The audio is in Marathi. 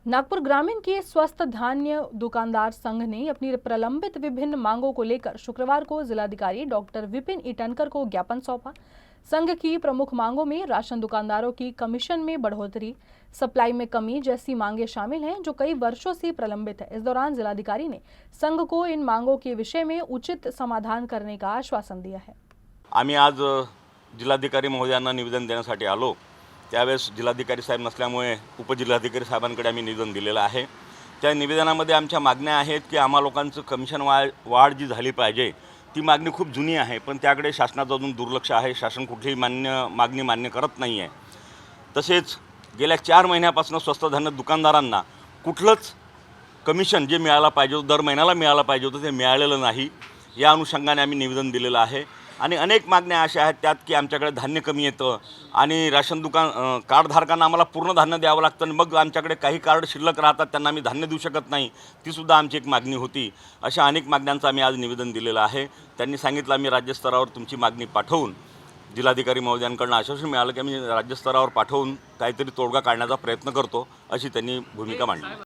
नागपुर ग्रामीण के स्वस्थ धान्य दुकानदार संघ ने अपनी प्रलंबित विभिन्न मांगों को लेकर शुक्रवार को जिलाधिकारी डॉक्टर विपिन ईटनकर को ज्ञापन सौंपा। संघ की प्रमुख मांगों में राशन दुकानदारों की कमीशन में बढ़ोतरी, सप्लाई में कमी जैसी मांगे शामिल हैं, जो कई वर्षों से प्रलंबित है। इस दौरान जिलाधिकारी ने संघ को इन मांगों के विषय में उचित समाधान करने का आश्वासन दिया है। आम्ही आज जिल्हाधिकारी महोदयांना निवेदन देण्यासाठी आलो। त्यावेळेस जिल्हाधिकारी साहेब नसल्यामुळे उपजिल्हाधिकारी साहेबांकडे आम्ही निवेदन दिलेलं आहे। त्या निवेदनामध्ये आमच्या मागण्या आहेत की आम्हा लोकांचं कमिशन वाढ जी झाली पाहिजे ती मागणी खूप जुनी आहे, पण त्याकडे शासनाचं अजून दुर्लक्ष आहे। शासन कुठलीही मागणी मान्य करत नाही आहे। तसेच गेल्या 4 महिन्यापासून स्वस्त धान्य दुकानदारांना कुठलंच कमिशन जे मिळालं पाहिजे दर महिन्याला मिळालं पाहिजे होतं ते मिळालेलं नाही। या अनुषंगाने आम्ही निवेदन दिलेलं आहे आणि अनेक मागण्या अशा आहेत त्यात की आमच्याकडे धान्य कमी येतं आणि राशन दुकान कार्डधारकांना आम्हाला पूर्ण धान्य द्यावं लागतं, मग आमच्याकडे काही कार्ड शिल्लक राहतात त्यांना आम्ही धान्य देऊ शकत नाही। ती सुद्धा आमची एक मागणी होती। अशा अनेक मागण्यांचं आम्ही आज निवेदन दिलेलं आहे। त्यांनी सांगितलं आम्ही राज्यस्तरावर तुमची मागणी पाठवून जिल्हाधिकारी महोदयांकडून आश्वासन मिळालं की आम्ही राज्यस्तरावर पाठवून काहीतरी तोडगा काढण्याचा प्रयत्न करतो, अशी त्यांनी भूमिका मांडली।